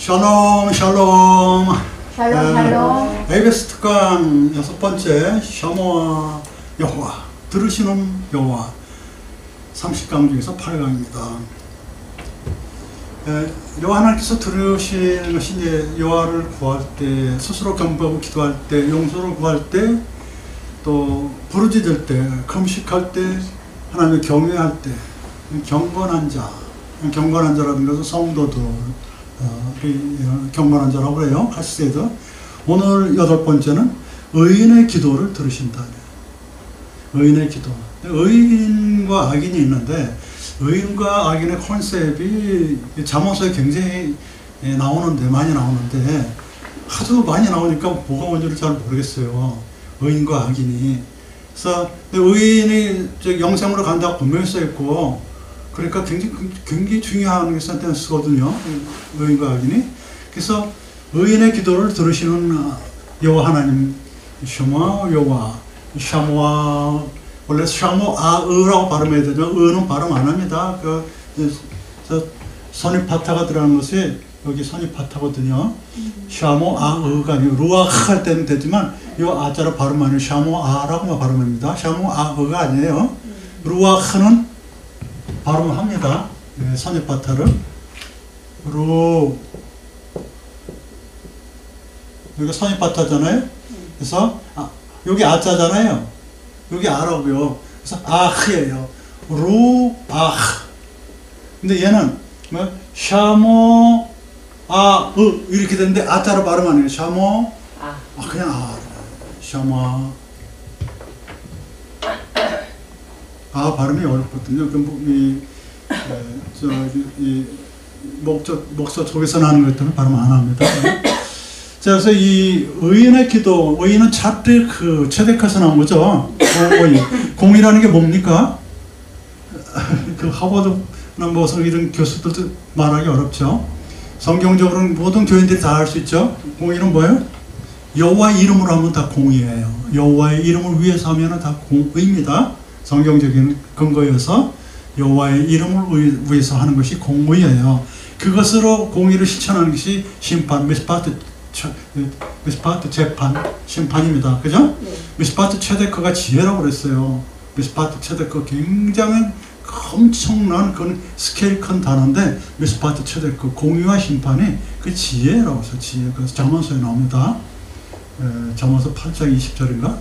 샬롬 샬롬. 샬롬 샬롬. ABS 특강 6번째 샤모아 여호와 들으시는 여호와 30강 중에서 8강입니다. 여호와 하나님께서 들으시는 것이 이제 여호와를 구할 때, 스스로 경배하고 기도할 때, 용서를 구할 때, 또 부르짖을 때, 금식할 때, 하나님을 경외할 때, 경건한 자, 경건한 자라는 것은 성도들, 경건한 자라고 그래요. 하시세드. 오늘 8번째는 의인의 기도를 들으신다. 의인의 기도. 의인과 악인이 있는데, 의인과 악인의 컨셉이 잠언서에 굉장히 나오는데, 많이 나오는데, 하도 많이 나오니까 뭐가 뭔지를 잘 모르겠어요. 의인과 악인이. 그래서 의인이 영생으로 간다고 분명히 써있고, 그러니까 굉장히 중요한 센텐스거든요. 의인과 악인이. 그래서 의인의 기도를 들으시는 여호와 하나님, 샤모아 여호와, 샤모아, 원래 샤모아으라고 발음해야 되죠. 의는 발음 안 합니다. 선입파타가 들어가는 것이 여기 선입파타거든요. 샤모아으가 아니고 루아흐 할 때는 되지만 이 아자로 발음 안 해요. 샤모아라고만 발음합니다. 샤모아으가 아니에요. 루아흐는 발음을 합니다. 네, 선입파타를. 여기가 선입파타잖아요. 그래서 여기 아자잖아요. 여기 아라고요. 그래서 아흐예요. 루아흐. 근데 얘는 뭐 샤모 아으 이렇게 되는데 아자로 발음 안 해요. 샤모 그냥 샤모 발음이 어렵거든요. 이 목소 속에서 나는 것들은 발음 안 합니다. 자, 그래서 이 의인의 기도, 의인은 차뜨크, 체데크에서 나온 거죠. 공이라는 게 뭡니까? 그 하버드나 뭐 이런 교수들도 말하기 어렵죠. 성경적으로는 모든 교인들이 다 알 수 있죠. 공의는 뭐예요? 여호와의 이름으로 하면 다 공의예요. 여호와의 이름을 위해서 하면 다 공의입니다. 성경적인 근거여서 여호와의 이름을 위해서 하는 것이 공의예요. 그것으로 공의를 실천하는 것이 심판, 미스파트 재판, 심판입니다. 그죠? 네. 미스파트 체데크가 지혜라고 그랬어요. 미스파트 체데크 굉장히 엄청난 그런 스케일 큰 단어인데 미스파트 체데크, 공의와 심판이 그 지혜라고 해서 지혜. 그래서 잠언서에 나옵니다. 잠언서 8장 20절인가?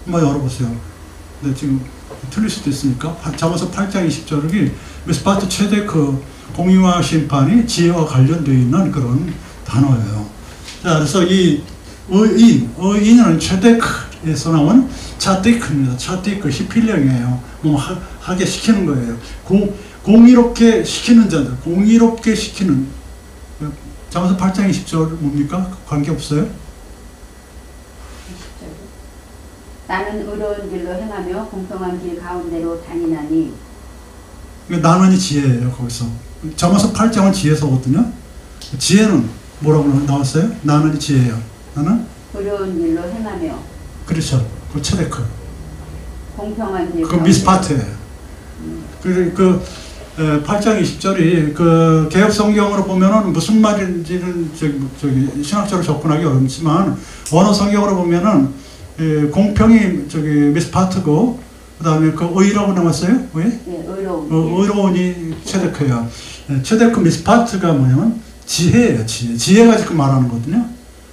한번 열어보세요. 근데 지금 틀릴 수도 있으니까 잠언서 8장 20절이 미스파트 체데크, 공의와 심판이 지혜와 관련되어 있는 그런 단어예요. 자, 그래서 이 의인은 체데크에서 나온 차티크입니다. 차티크, 히필령이에요. 뭐 하게 시키는 거예요. 공의롭게 시키는 자들, 공의롭게 시키는. 잠언서 8장 20절 뭡니까? 관계없어요? 나는 의로운 길로 행하며 공평한 길 가운데로 다니나니. 나는이 지혜예요. 거기서 잠언서 8장은 지혜서거든요. 지혜는 뭐라고 나왔어요? 나는 지혜예요. 나는 의로운 길로 행하며. 그렇죠. 그 체데크. 공평한 길. 그 미스파트예요. 그 8장 20절이 그 개혁 성경으로 보면은 무슨 말인지는 저기 신학적으로 접근하기 어렵지만 원어 성경으로 보면은 공평이 미스파트고 그다음에 그 의라고 나왔어요? 의? 네, 의로운. 의로운이 체데크예요. 체데크 미스파트가 뭐냐면 지혜예요. 지혜가 지금 말하는 거거든요.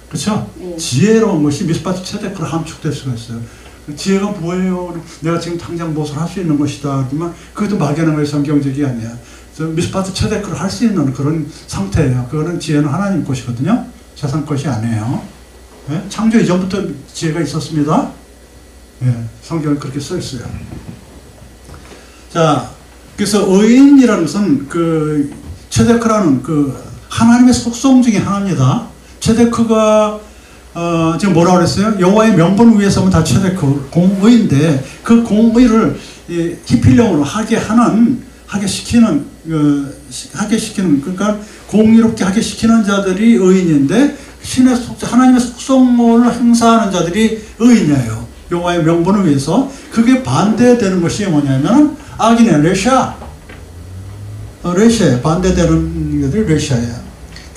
그렇죠? 네. 지혜로운 것이 미스파트 체데크로 함축될 수가 있어요. 지혜가 뭐예요? 내가 지금 당장 무엇을 할 수 있는 것이다. 하지만 그것도 막연한 것이 성경적이 아니야. 미스파트 체데크를 할 수 있는 그런 상태예요. 그거는 지혜는 하나님 것이거든요. 세상 것이 아니에요. 네? 창조 이전부터 지혜가 있었습니다. 네, 성경에 그렇게 써 있어요. 자, 그래서 의인이라는 것은 그 체데크라는 그 하나님의 속성 중에 하나입니다. 체데크가 지금 뭐라고 그랬어요? 여호와의 명분을 위해서면 다 체데크, 공의인데 그 공의를 히필령으로 하게 시키는 그러니까 공의롭게 하게 시키는 자들이 의인인데 하나님의 속성을 행사하는 자들이 의인이에요. 여호와의 명분을 위해서. 그게 반대되는 것이 뭐냐면 악인의 레샤, 반대되는 것들이 레샤예요.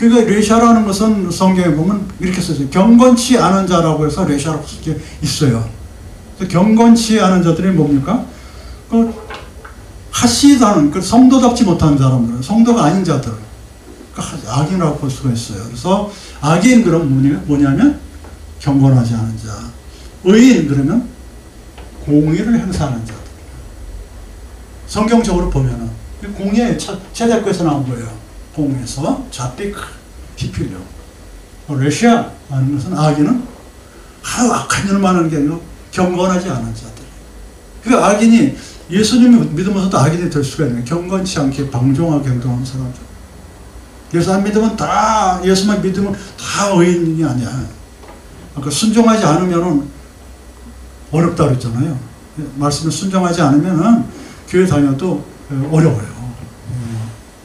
그러니까 레샤라는 것은 성경에 보면 이렇게 써있어요. 경건치 않은 자라고 해서 레샤라고 쓰게 있어요. 경건치 않은 자들이 뭡니까? 그 하시다는 그 성도답지 못한 사람들, 성도가 아닌 자들, 그러니까 악인이라고 볼 수가 있어요. 그래서 악인 그럼 뭐냐면 경건하지 않은 자, 의인 그러면 공의를 행사하는 자들. 성경적으로 보면은 공의의 최대거에서 나온 거예요. 공의에서 자픽 히필려. 레시아 하는 것은 악인은 악한 일을 하는 게 아니고 경건하지 않은 자들. 그 악인이 예수님을 믿으면서도 악인이 될 수가 있는 경건치 않게 방종하게 행동하는 사람들. 예수 안 믿으면 다, 예수만 믿으면 다 의인이 아니야. 그러니까 순종하지 않으면은 어렵다 그랬잖아요. 말씀을 순종하지 않으면은 교회 다녀도 어려워요.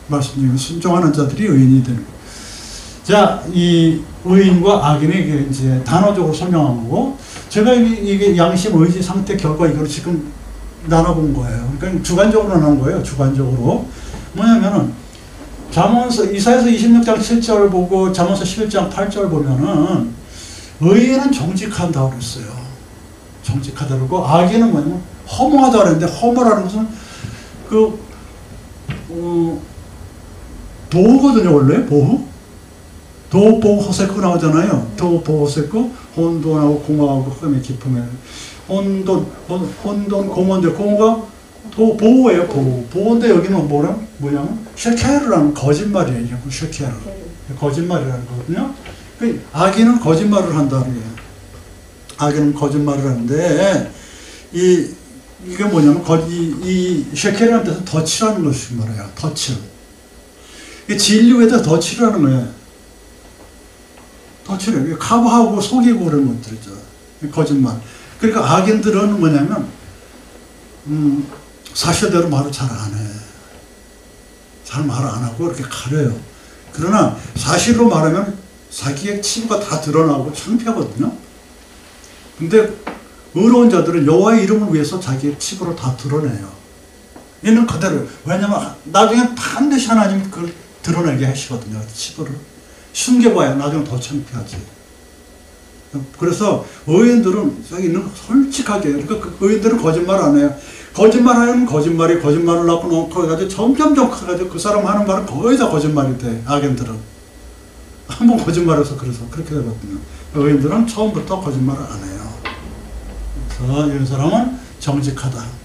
말씀 중에 순종하는 자들이 의인이 되는 거예요. 자, 이 의인과 악인의 이제 단어적으로 설명한 거고, 제가 이게 양심, 의지, 상태, 결과 이걸 지금 나눠본 거예요. 그러니까 주관적으로 나눈 거예요. 주관적으로. 뭐냐면은, 이사야서 26장 7절 보고, 잠언서 11장 8절 보면은, 의인은 정직한다 그랬어요. 정직하다 그러고, 악인은 뭐냐면, 허무하다 그랬는데, 허무라는 것은, 도후거든요, 원래. 보후. 도, 보후, 호세코 나오잖아요. 도, 보후, 호세코. 혼돈하고 공허하고 흑암의 깊음에. 혼돈, 공허인데, 공허가 보호예요, 보호. 보호인데 여기는 뭐냐면, 쉐케르라는 거짓말이에요. 쉐케르. 거짓말이라는 거거든요. 악인은 거짓말을 한다는 거예요. 악인은 거짓말을 하는데, 이게 뭐냐면, 이 쉐케르라는 뜻은 덫이라는 것이 말이에요. 덫을. 진리 위에다 덫을 하는 거예요. 덫을. 커버하고 속이고 그런 것들이죠. 거짓말. 그러니까 악인들은 뭐냐면, 사실대로 말을 잘 안 해. 잘 말 안 하고 이렇게 가려요. 그러나 사실로 말하면 자기의 치부가 다 드러나고 창피하거든요. 근데 의로운 자들은 여호와의 이름을 위해서 자기의 치부를 다 드러내요. 있는 그대로. 왜냐면 나중에 반드시 하나님이 그걸 드러내게 하시거든요. 치부를. 숨겨봐야 나중에 더 창피하지. 그래서 의인들은 여기 있는 거 솔직하게. 그러니까 그 의인들은 거짓말 안 해요. 거짓말하면 거짓말이 거짓말을 놓고 해가지고 점점점 커가지고 그 사람 하는 말은 거의 다 거짓말이 돼. 악인들은. 한번 거짓말해서 그래서 그렇게 되거든요. 의인들은 처음부터 거짓말을 안 해요. 그래서 이런 사람은 정직하다.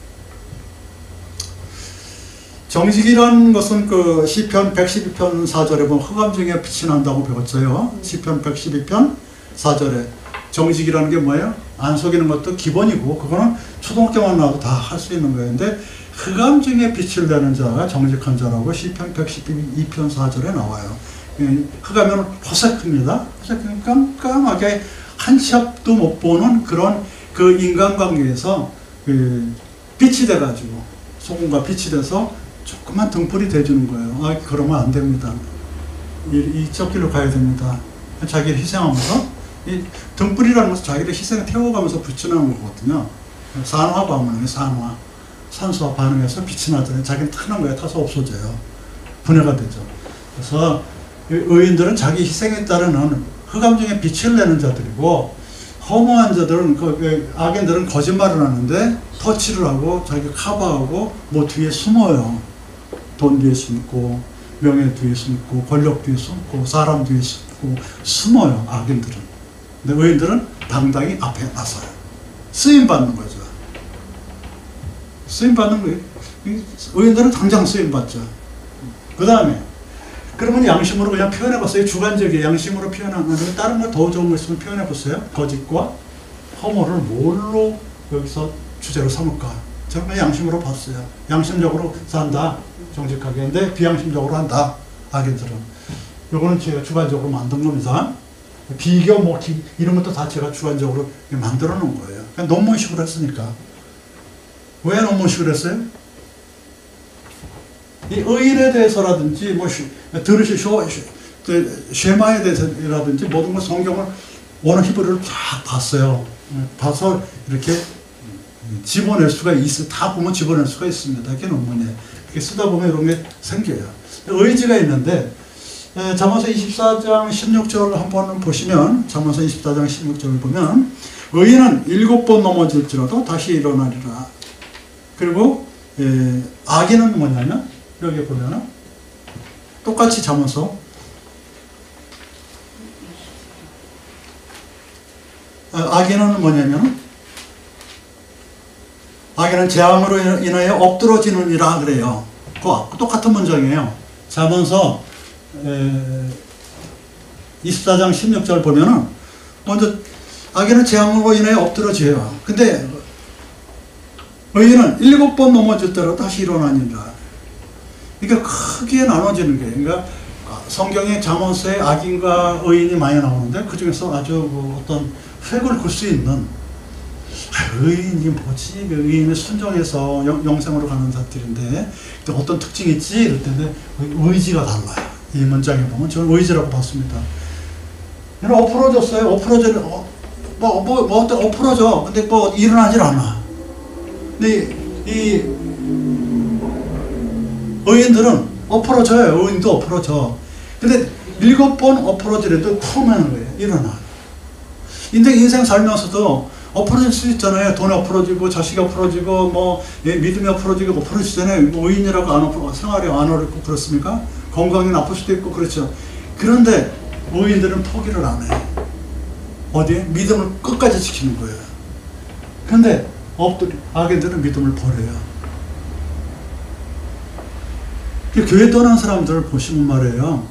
정직이라는 것은 그 시편 112편 4절에 보면 흑암 중에 빛이 난다고 배웠어요. 시편 112편 4절에 정직이라는 게 뭐예요? 안 속이는 것도 기본이고 그거는 초등학교만 나와도 다 할 수 있는 거예요. 근데 흑암 중에 빛을 내는 자가 정직한 자라고 시편 112편 4절에 나와요. 흑암은 호색입니다. 호색은 깜깜하게 한 치 앞도 못 보는 그런 그 인간관계에서 그 빛이 돼가지고 소금과 빛이 돼서 조그만 등불이 돼주는 거예요. 그러면 안 됩니다. 이쪽 길로 가야 됩니다. 자기를 희생하면서 이 등불이라는 것은 자기를 희생에 태워가면서 빛이 나는 거거든요. 산화 반응이에요. 산화. 산소와 반응해서 빛이 나잖아요. 자기는 타는 거예요. 타서 없어져요. 분해가 되죠. 그래서 의인들은 자기 희생에 따르는 흑암 중에 빛을 내는 자들이고 허무한 자들은 악인들은 거짓말을 하는데 터치를 하고 자기가 커버하고 뭐 뒤에 숨어요. 돈 뒤에 숨고 명예 뒤에 숨고 권력 뒤에 숨고 사람 뒤에 숨고 숨어요. 악인들은. 근데 의인들은 당당히 앞에 나서요. 쓰임받는 거죠. 쓰임받는 거예요. 의인들은 당장 쓰임받죠. 그 다음에 그러면 양심으로 그냥 표현해봤어요. 주관적이에요. 양심으로 표현하면 다른 거 더 좋은 거 있으면 표현해봤어요. 거짓과 허물을 뭘로 여기서 주제로 삼을까? 저는 그냥 양심으로 봤어요. 양심적으로 산다. 정직하게. 근데 비양심적으로 한다. 악인들은. 요거는 제가 주관적으로 만든 겁니다. 비교, 이런 것도 다 제가 주관적으로 만들어 놓은 거예요. 그냥 논문식으로 했으니까. 왜 논문식으로 했어요? 이 의인에 대해서라든지, 들으실 쉐마에 대해서라든지 모든 걸 성경을 원어 히브리를 쫙 봤어요. 봐서 이렇게 집어낼 수가 있어요. 다 보면 집어낼 수가 있습니다. 이렇게 논문에. 이렇게 쓰다 보면 이런 게 생겨요. 의지가 있는데, 잠언서 24장 16절 한번 보시면, 잠언서 24장 16절을 보면, 의인은 7번 넘어질지라도 다시 일어나리라. 그리고 악인은 뭐냐면, 여기 보면은 똑같이 잠언서 악인은 뭐냐면, 악인은 재앙으로 인하여 엎드러지느니라 그래요. 그 똑같은 문장이에요. 잠언서 24장 16절 보면은 먼저 악인은 재앙으로 인하여 엎드러져요. 근데 의인은 7번 넘어졌더라도 다시 일어나니라. 그러니까 크게 나눠지는 거예요. 그러니까 성경에 잠언서에 악인과 의인이 많이 나오는데 그 중에서 아주 어떤 획을 긋을 수 있는, 의인이 뭐지? 의인은 순종해서 영생으로 가는 자들인데 어떤 특징이 있지? 이럴 텐데 의지가 달라요. 이 문장에 보면 저는 의지라고 봤습니다. 얘는 엎어졌어요. 엎어져. 근데 뭐 일어나질 않아. 근데 이 의인들은 엎어져요. 의인도 엎어져. 근데 7번 엎어지려도 쿵하는 거예요. 일어나. 인생 살면서도 엎어질 수 있잖아요. 돈이 엎어지고, 자식이 엎어지고, 뭐 믿음이 엎어지고, 엎어지잖아요. 의인이라고 안 엎어, 생활이 안 어렵고 그렇습니까? 건강이 나쁠 수도 있고 그렇죠. 그런데 의인들은 포기를 안 해. 어디에? 믿음을 끝까지 지키는 거예요. 그런데 악인들은 믿음을 버려요. 교회 떠난 사람들을 보시면 말이에요.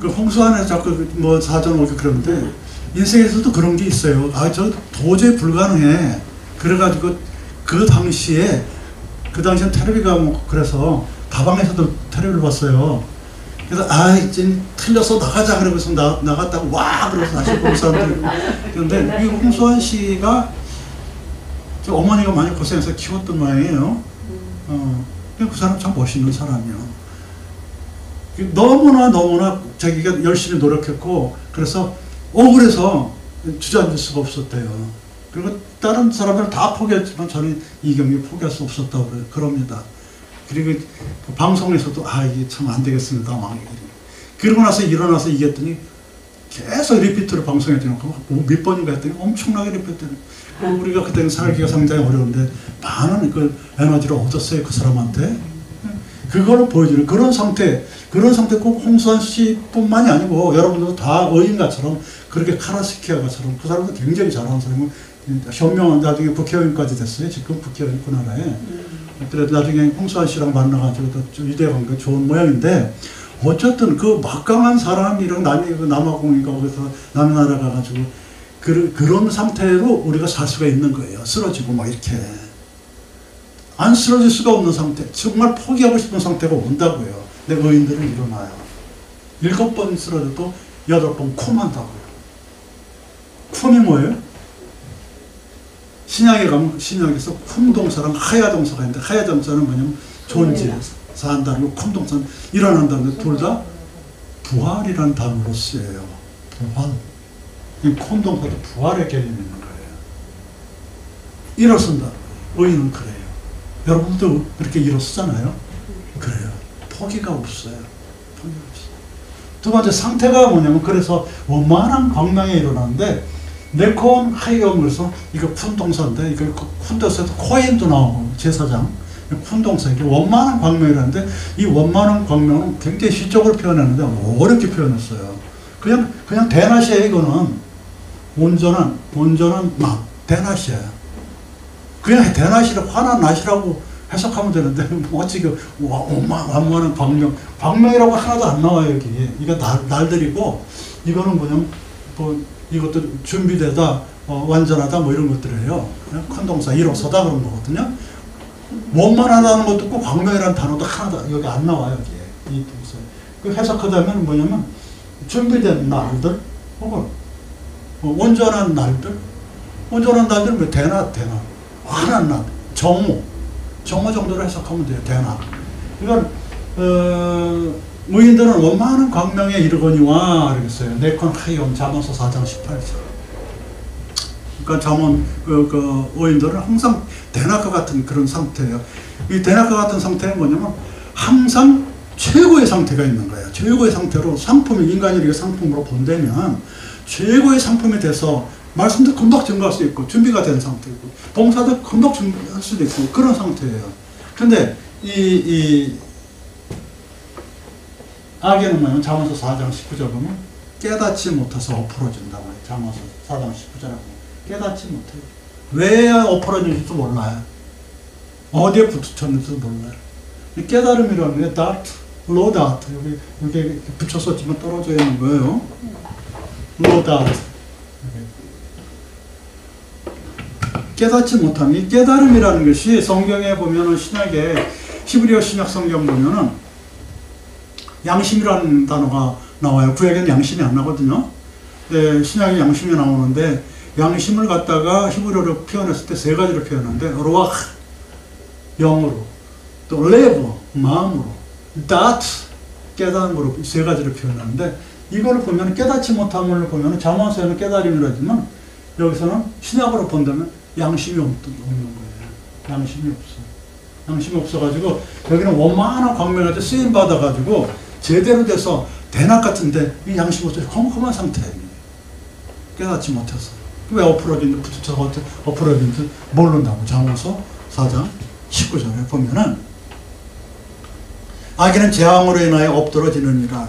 그 홍수 안에서 자꾸 뭐 사전 오고 그러는데 인생에서도 그런 게 있어요. 저 도저히 불가능해. 그래가지고 그 당시엔 텔레비가 뭐 그래서 다방에서도 텔레비를 봤어요. 그래서 이제 틀려서 나가자 그러고서 나갔다고 와 그래서 다시 본 사람들. 그런데 이 홍수환 씨가 저 어머니가 많이 고생해서 키웠던 모양이에요. 그 사람 참 멋있는 사람이요. 너무나 자기가 열심히 노력했고 그래서 억울해서 주저앉을 수가 없었대요. 그리고 다른 사람들은 다 포기했지만 저는 이 경기 포기할 수 없었다고 그럽니다. 그리고 방송에서도 이게 참 안 되겠습니다. 그러고 나서 일어나서 이겼더니 계속 리피트를 방송했더니 몇 번인가 했더니 엄청나게 리피트를. 우리가 그때는 살기가 상당히 어려운데 많은 그 에너지를 얻었어요. 그 사람한테. 그거를 보여주는 그런 상태 꼭 홍수환 씨뿐만이 아니고 여러분들도 다 의인가처럼 그렇게 카라스키아가처럼 그 사람도 굉장히 잘하는 사람은 현명한 나중에 국회의원까지 됐어요. 지금 국회의원 그 나라에. 그래도 나중에 홍수환 씨랑 만나가지고 유대관계 좋은 모양인데 어쨌든 그 막강한 사람이랑 남아공인가 거기서 남의 나라 가가지고 그런 상태로 우리가 살 수가 있는 거예요. 쓰러지고 막 이렇게. 안 쓰러질 수가 없는 상태, 정말 포기하고 싶은 상태가 온다고요. 근데 의인들은 일어나요. 7번 쓰러져도 8번 쿰한다고요. 쿰이 뭐예요? 신약에 가면 신약에서 쿰 동사랑 하야 동사가 있는데 하야 동사는 뭐냐면 존재, 산다는 거, 쿰 동사는 일어난다는 거, 둘 다 부활이라는 단어로 쓰여요. 부활. 이 쿰 동사도 부활의 개념이 있는 거예요. 일어선다. 의인은 그래요. 여러분도 그렇게 일어서잖아요. 그래요. 포기가 없어요. 포기가 없어요. 두 번째 상태가 뭐냐면 그래서 원만한 광명에 일어나는데 네콘 하이엄 그래서 이거 쿤 동사인데 이거 쿤 동사에서 코인도 나오고 제사장 쿤 동사 이게 원만한 광명이라는데 이 원만한 광명은 굉장히 시적으로 표현했는데 어렵게 표현했어요. 그냥 대낮이에요. 이거는 온전한 대낮이에요. 그냥 대낮이라고 화난 낮이라고 해석하면 되는데 어찌 완만한 광명이라고 하나도 안 나와요. 여기 이거 날들이고 이거는 그냥 뭐 이것도 준비되다 완전하다 뭐 이런 것들이에요. 큰 동사 일어서다 그런 거거든요. 원만하다는 것도 꼭 광명이라는 단어도 하나도 여기 안 나와요. 여기에 이 동사. 그 해석하자면 뭐냐면 준비된 날들 혹은 온전한 날들 뭐 대낮 환한 낮, 정오 정도로 해석하면 돼요. 대낮. 그러니까 의인들은 원만한 광명에 이르거니와 이랬어요. 네콘 하이온 잠언서 4장 18절. 그러니까 잠언 의인들은 항상 대낮과 같은 그런 상태예요. 이 대낮과 같은 상태는 뭐냐면 항상 최고의 상태가 있는 거예요. 최고의 상태로 상품이 인간이 이렇게 상품으로 본다면 최고의 상품이 돼서 말씀도 금방 증거할 수 있고 준비가 된 상태고 봉사도 금방 준비할 수도 있고 그런 상태예요. 근데 이 악에는 뭐냐면 잠언서 4장 19절 보면 깨닫지 못해서 엎어진다고 해요. 잠언서 4장 19절하고 깨닫지 못해요. 왜 엎어졌는지도 몰라요. 어디에 붙였는지도 몰라요. 이 깨달음이라는 게 dart, low dart 여기 붙여서 지금 떨어져 있는 거예요. low dart. 깨닫지 못함. 이 깨달음이라는 것이 성경에 보면은 신약에 히브리어 신약 성경 보면은 양심이라는 단어가 나와요. 구약에는 양심이 안 나거든요. 네, 신약에 양심이 나오는데 양심을 갖다가 히브리어로 표현했을 때 세 가지로 표현하는데 로아흐 영으로, 또 레브 마음으로, 다트 깨달음으로 세 가지로 표현하는데 이거를 보면 깨닫지 못함을 보면 잠언서에는 깨달음이라지만 여기서는 신약으로 본다면 양심이 없는 거예요. 양심이 없어. 양심이 없어가지고 여기는 원만한 광명한테 쓰임 받아가지고 제대로 돼서 대낮 같은데 이 양심 없어 컴컴한 상태예요. 깨닫지 못해서 왜 엎어진 듯 엎어진 듯 모른다고 잠언서 4장 19절에 보면은 악인은 재앙으로 인하여 엎드러지느니라.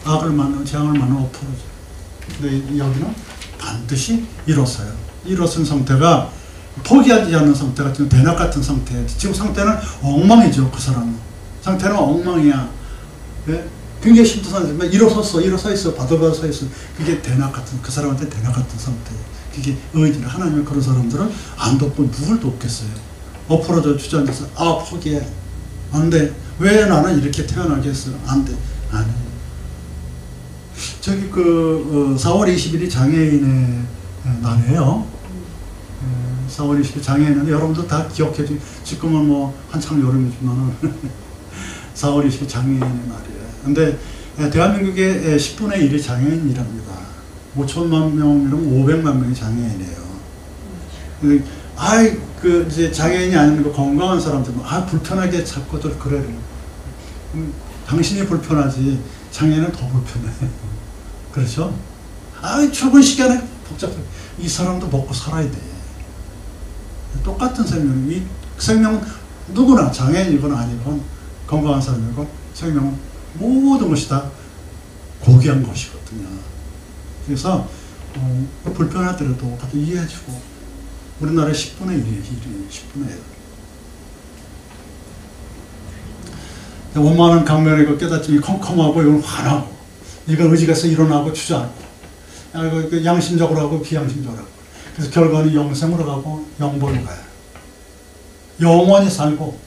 악을 만나면 재앙을 만나면 엎어져. 근데 여기는 반드시 일어서요. 일어선 상태가 포기하지 않는 상태가 지금 대낮 같은 상태예요. 지금 상태는 엉망이죠. 그 사람은 상태는 엉망이야. 네? 굉장히 힘들었는데 일어섰어, 일어서 있어, 바들바들 서 있어. 그게 대낮 같은, 그 사람한테 대낮 같은 상태예요. 그게 의지를 하나님의 그런 사람들은 안 돕고 누굴 돕겠어요. 엎어져 주저앉아서 포기해. 안 돼. 왜 나는 이렇게 태어나겠어요? 안 돼. 안 해. 저기 4월 20일이 장애인의 날이에요. 4월 20일 장애인은 여러분도 다 기억해 주. 지금은 뭐 한창 여름이지만은 4월 20일 장애인의 날이에요. 근데 대한민국의 10분의 1이 장애인이랍니다. 5천만 명이면 500만 명이 장애인이에요. 이제 장애인이 아닌 건강한 사람들은 불편하게 자꾸들 그래. 당신이 불편하지 장애인은 더 불편해. 그렇죠? 출근 시간에 복잡해. 이 사람도 먹고 살아야 돼. 똑같은 생명. 이 생명은 누구나 장애인이건 아니건 건강한 사람이건 생명은 모든 것이 다 고귀한 것이거든요. 그래서 불편하더라도 가서 이해해주고 우리나라의 10분의 1이에요. 10분의 1. 원만한 강면의 깨닫음이 컴컴하고 이건 화나고 이건 의지가서 일어나고 주저앉고 양심적으로 하고 비양심적으로 하고 그래서 결과는 영생으로 가고 영벌로 가요. 영원히 살고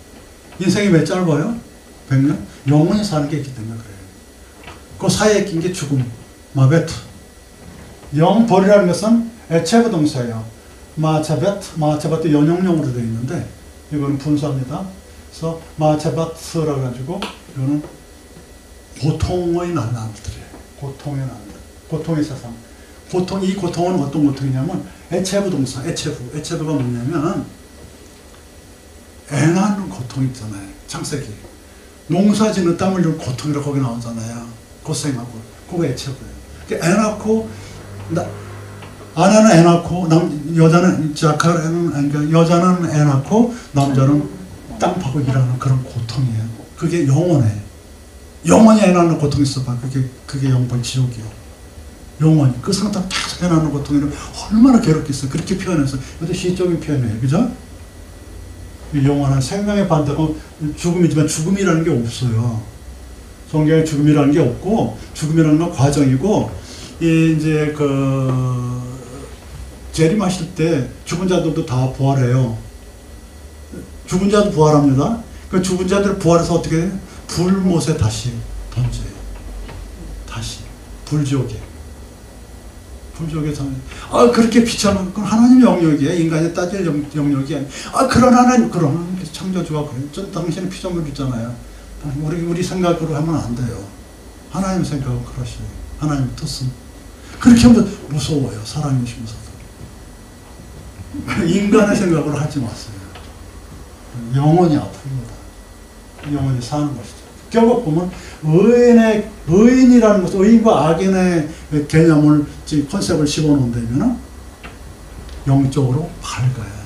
인생이 왜 짧아요? 100년? 영원히 사는 게 있기 때문에 그래요. 그 사이에 낀 게 죽음, 마베트. 영벌이라는 것은 에체브 동사예요. 마차베트 연용용으로 되어 있는데 이거는 분사입니다. 그래서 마차베트라 가지고 이거는 고통의 나날들이에요. 고통의 나날, 고통의 세상. 이 고통은 어떤 고통이냐면 에체브 동사, 에체브가 뭐냐면 애 낳는 고통 있잖아요. 창세기. 농사 짓는 땀 흘리는 고통이라고 거기 나오잖아요. 고생하고. 그거 에체브예요. 애 낳고, 아내는 애 낳고, 여자는 애 낳고, 남자는 땅 파고 일하는 그런 고통이에요. 그게 영원해. 영원히 애 낳는 고통이 있어봐. 그게 영벌 지옥이요. 영원히. 그 상태가 계속 애 낳는 고통이면 얼마나 괴롭겠어. 그렇게 표현해서. 이것도 시적인 표현이에요. 그죠? 영원한 생명의 반대가 죽음이지만 죽음이라는 게 없어요. 성경에 죽음이라는 게 없고 죽음이라는 건 과정이고 이제 재림하실 때 죽은 자들도 다 부활해요. 죽은 자도 부활합니다. 그 죽은 자들 부활해서 어떻게 해요? 불못에 다시 던져요. 다시 불지옥에. 그렇게 비참한 건 하나님의 영역이에요. 인간이 따질 영역이 아니에요. 그런 하나님 창조주가 그래요. 당신은 피조물이잖아요. 우리 생각으로 하면 안 돼요. 하나님 생각은 그러시요. 하나님 뜻은. 그렇게 하면 무서워요. 사람이시면서도. 인간의 생각으로 하지 마세요. 영원히 아픕니다. 영원히 사는 것이죠. 결국 보면 의인이라는 것은 의인과 악인의 개념을 컨셉을 집어넣는다면 영적으로 밝아요.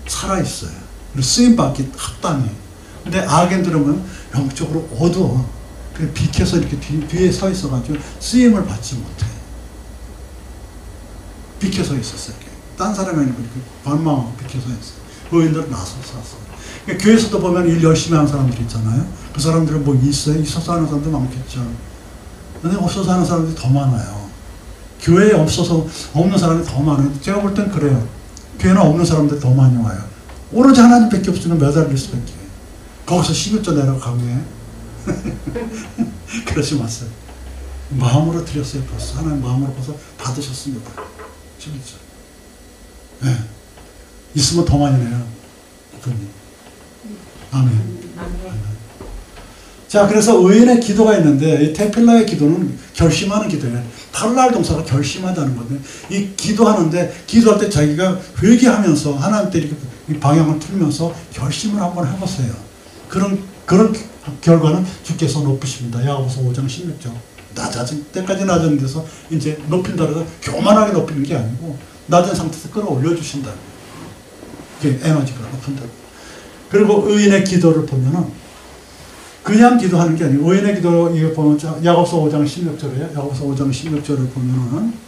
살아있어요. 쓰임받기 합당해요. 근데 악인들은 보면 영적으로 어두워. 비켜서 이렇게 뒤에 서 있어가지고 쓰임을 받지 못해. 비켜서 있었어요. 딴 사람이 아니고 이렇게 반망하고 비켜서 있어요. 의인들은 나서서 샀어요. 그러니까 교회에서도 보면 일 열심히 하는 사람들 있잖아요. 그 사람들은 뭐 있어요? 있어서 하는 사람도 많겠죠. 근데 없어서 하는 사람들이 더 많아요. 교회에 없어서 없는 사람이 더 많아요. 제가 볼 땐 그래요. 교회는 없는 사람들이 더 많이 와요. 오로지 하나님밖에 없으면 매달릴 수밖에. 거기서 11조 내려가게. 그러지 마세요. 마음으로 드렸어요. 벌써 하나님 마음으로 벌써 받으셨습니다. 11조. 네. 있으면 더 많이 내요. 아멘. 자, 그래서 의인의 기도가 있는데 이 테필라의 기도는 결심하는 기도예요. 탈랄 동사가 결심하다는 건데 이 기도하는데 기도할 때 자기가 회개하면서 하나님께 이렇게 방향을 틀면서 결심을 한번 해보세요. 그런 결과는 주께서 높으십니다. 야고보서 5장 16절. 낮아질 때까지 낮은 데서 이제 높인다 해서 교만하게 높이는 게 아니고 낮은 상태에서 끌어올려 주신다. 그게 에너지가 높은다. 그리고 의인의 기도를 보면은 그냥 기도하는 게 아니고 의인의 기도 이거 보면 야고보서 5장 16절이에요. 야고보서 5장 16절을 보면은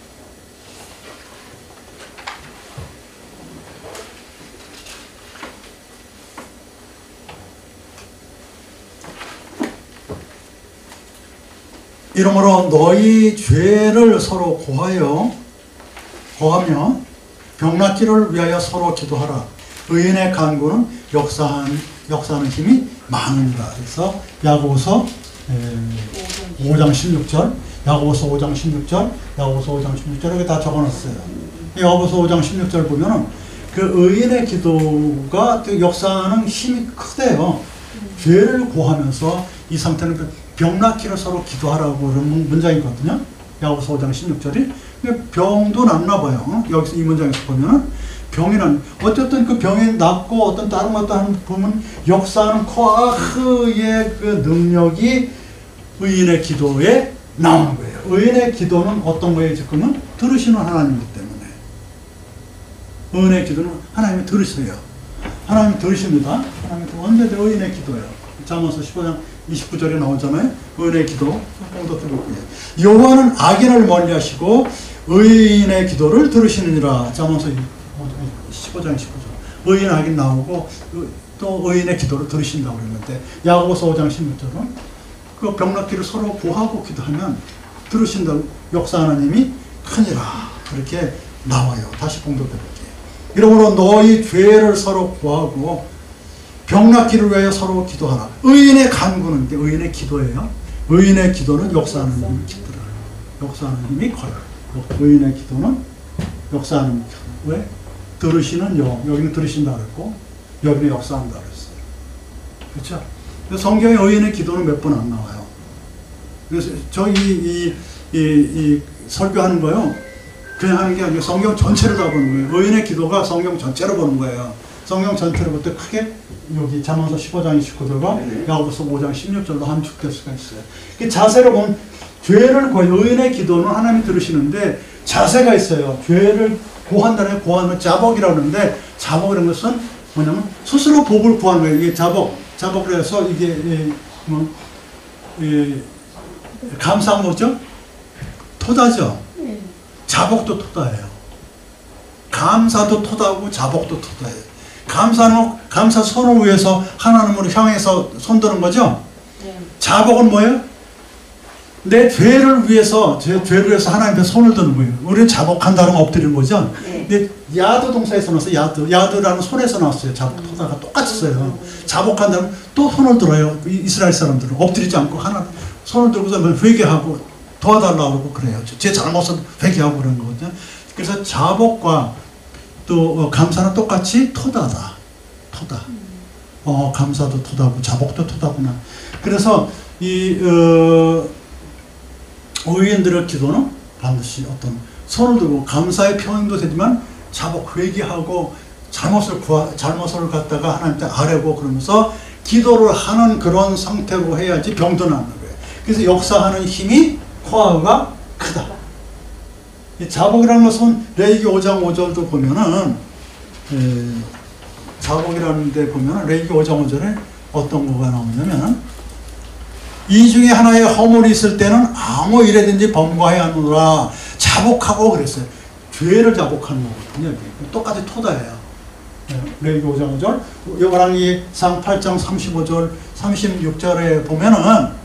이러므로 너희 죄를 서로 고하며 병낫기를 위하여 서로 기도하라. 의인의 간구는 역사하는 힘이 많으니라. 그래서 야고보서 5장 16절, 야고보서 5장 16절, 야고보서 5장 16절 이렇게 다 적어놨어요. 야고보서 5장 16절 보면은 그 의인의 기도가 역사하는 힘이 크대요. 죄를 고하면서 이 상태는 병낫기를 서로 기도하라고 그런 문장이거든요. 야고보서 5장 16절이. 병도 낫나 봐요. 여기서 이 문장에서 보면은 병이 난 어쨌든 그 병이 낫고 어떤 다른 것도 하는 보면 역사하는 코아흐의 그 능력이 의인의 기도에 나오는 거예요. 의인의 기도는 어떤 거예요? 지금은 들으시는 하나님이기 때문에 의인의 기도는 하나님이 들으세요. 하나님이 들으십니다. 하나님이 언제든 의인의 기도예요. 잠언서 15장 29절에 나오잖아요. 의인의 기도 뽕도 들고 있고요. 여호와는 악인을 멀리하시고 의인의 기도를 들으시느니라. 잠언서 15장 19절. 의인 악인 나오고 또 의인의 기도를 들으신다고 그랬는데 야고보서 5장 16절은 그 병낫기를 서로 구하고 기도하면 들으신다고 역사하는 힘이 크니라. 그렇게 나와요. 다시 공독해볼게요. 이러므로 너희 죄를 서로 구하고 병낫기를 위하여 서로 기도하라. 의인의 간구는 의인의 기도예요. 의인의 기도는 역사하는 힘이 깊더라. 역사하는 힘이 커요. 의인의 기도는 역사하는 힘이 커요. 왜? 들으시는 여기는 들으신다 그랬고 여기는 역사한다 그랬어요. 그렇죠? 성경에 의인의 기도는 몇 번 안 나와요. 그래서 저희 이 설교하는 거요. 그냥 하는 게 아니고 성경 전체를 다 보는 거예요. 의인의 기도가 성경 전체를 보는 거예요. 성경 전체를 볼 때 크게 여기 잠언서 15장 29절과 야고보서 5장 16절로 함축될 수가 있어요. 그 자세로 보면 죄를 의인의 기도는 하나님이 들으시는데 자세가 있어요. 죄를 고한다는 고하는 자복이라고 하는데 자복이라는 것은 뭐냐면 스스로 복을 구하는 거예요. 이게 자복을 해서 이게 감사한 뭐죠? 토다죠. 자복도 토다예요. 감사도 토다고 자복도 토다예요. 감사 손을 위해서 하나님을 향해서 손드는 거죠. 자복은 뭐예요? 내 죄를 위해서 하나님 앞에 손을 드는 거예요. 우리는 자복한다는 건 엎드리는 거죠. 근데 야드 동사에서 나왔어요. 야드라는 손에서 나왔어요. 자복 토다가 똑같이 써요. 자복한다는 또 손을 들어요. 이스라엘 사람들은 엎드리지 않고 하나 손을 들고서 회개하고 도와달라고 그러고 그래요. 제 잘못은 회개하고 그러는 거거든요. 그래서 자복과 또 감사는 똑같이 토다다. 토다. 감사도 토다고 자복도 토다구나. 그래서 이 의인들의 기도는 반드시 어떤 손을 들고 감사의 표현도 되지만 자복 회개하고 잘못을 갖다가 하나님께 아뢰고 그러면서 기도를 하는 그런 상태로 해야지 병도 낫는 거예요. 그래서 역사하는 힘이 코어가 크다. 이 자복이라는 것은 레위기 5장 5절도 보면은 자복이라는 데 보면은 레위기 5장 5절에 어떤 거가 나오냐면 이 중에 하나의 허물이 있을 때는 아무 일에든지 범과해야 하노라 자복하고 그랬어요. 죄를 자복하는 거거든요. 똑같이 토다예요. 레위기 5장 5절, 열왕기상 8장 35절 36절에 보면은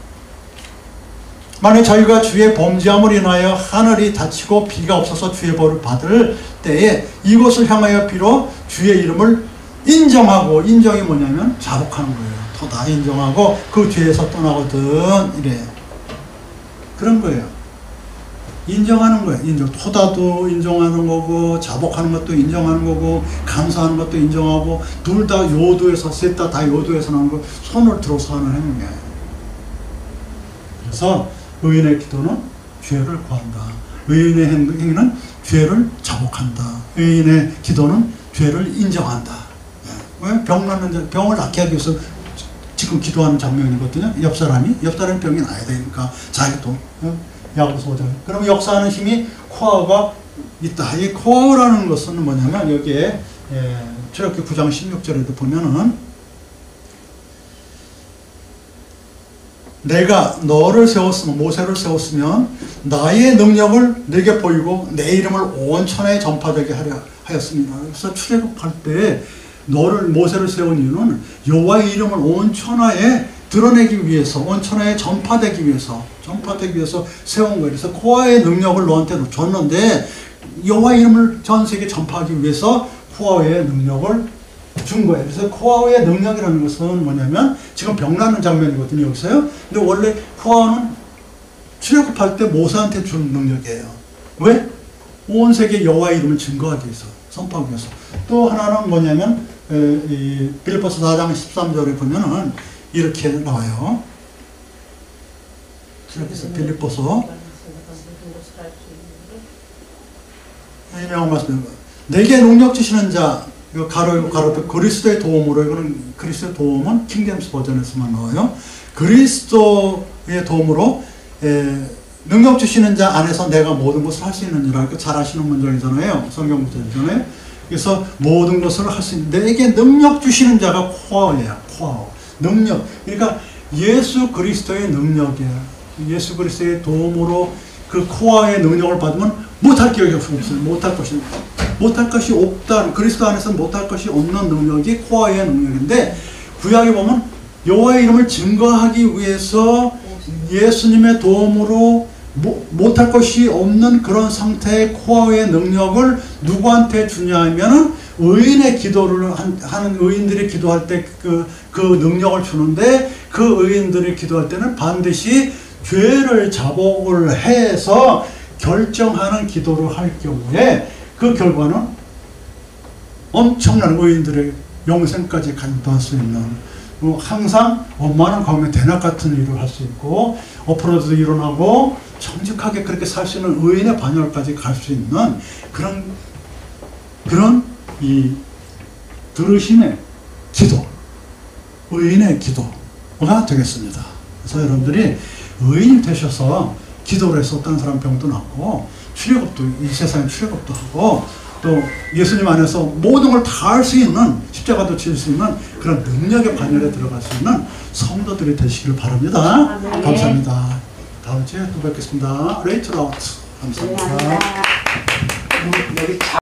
만약 저희가 주의 범죄함을 인하여 하늘이 닫히고 비가 없어서 주의 벌을 받을 때에 이곳을 향하여 비로 주의 이름을 인정하고, 인정이 뭐냐면 자복하는 거예요. 토다 인정하고 그 죄에서 떠나거든 이래. 그런 거예요. 인정하는 거예요. 인정. 토다도 인정하는 거고 자복하는 것도 인정하는 거고 감사하는 것도 인정하고 둘 다 요도에서 셋 다 요도에서 나온 거 손을 들어서 하는 행위예요. 그래서 의인의 기도는 죄를 구한다. 의인의 행위는 죄를 자복한다. 의인의 기도는 죄를 인정한다. 왜? 병 낫는 병을 낫게 하기 위해서 지금 기도하는 장면이거든요. 옆 사람이 병이 나야 되니까 자기도 야고보서 5장. 그럼 역사하는 힘이 코어가 있다. 이 코어라는 것은 뭐냐면 여기에 출애굽기 9장 16절에도 보면은 내가 너를 세웠으면 모세를 세웠으면 나의 능력을 내게 보이고 내 이름을 온 천하에 전파되게 하였습니다. 그래서 출애굽할 때 너를 모세를 세운 이유는 여호와의 이름을 온 천하에 드러내기 위해서, 온 천하에 전파되기 위해서 세운 거예요. 그래서 코어의 능력을 너한테 줬는데 여호와의 이름을 전 세계에 전파하기 위해서 코어의 능력을 준 거예요. 그래서 코어의 능력이라는 것은 뭐냐면 지금 병 나는 장면이거든요. 여기서요. 근데 원래 코어는 출애굽할 때 모세한테 준 능력이에요. 왜? 온 세계 여호와의 이름을 증거하기 위해서, 선포하기 위해서. 또 하나는 뭐냐면 빌립보서 4장 13절에 보면은 이렇게 나와요. 그래서 빌립보서 유명한 말씀. 내게 능력 주시는 자, 이거 가로 그리스도의 도움으로, 이거는 그리스도의 도움은 킹제임스 버전에서만 나와요. 그리스도의 도움으로 능력 주시는 자 안에서 내가 모든 것을 할 수 있느니라. 잘 아시는 문장이잖아요. 성경 문장이잖아요. 그래서 모든 것을 할 수 있는, 내게 능력 주시는 자가 코어예요. 코어. 능력. 그러니까 예수 그리스도의 능력이에요. 예수 그리스도의 도움으로 그 코어의 능력을 받으면 못할 게 없어요. 못할 것이 없다. 그리스도 안에서 못할 것이 없는 능력이 코어의 능력인데, 구약에 보면 여호와의 이름을 증거하기 위해서 예수님의 도움으로 못할 것이 없는 그런 상태의 코어의 능력을 누구한테 주냐 하면은 의인의 기도를 하는 의인들이 기도할 때 그 능력을 주는데, 그 의인들이 기도할 때는 반드시 죄를 자복을 해서 결정하는 기도를 할 경우에 그 결과는 엄청난 의인들의 영생까지 간파할 수 있는, 항상 원만한 가운데 대낮 같은 일을 할 수 있고 어프로드도 일어나고 정직하게 그렇게 살 수 있는 의인의 반열까지 갈 수 있는 그런 이 들으심의 기도, 의인의 기도가 되겠습니다. 그래서 여러분들이 의인이 되셔서 기도를 해서 어떤 사람 병도 낫고 출애굽도, 이 세상에 출애굽도 하고 또 예수님 안에서 모든 걸 다 할 수 있는, 십자가도 질 수 있는 그런 능력의 반열에 들어갈 수 있는 성도들이 되시기를 바랍니다. 감사합니다. 다음 주에 또 뵙겠습니다. 레이첼 아웃. 감사합니다. 감사합니다. 여기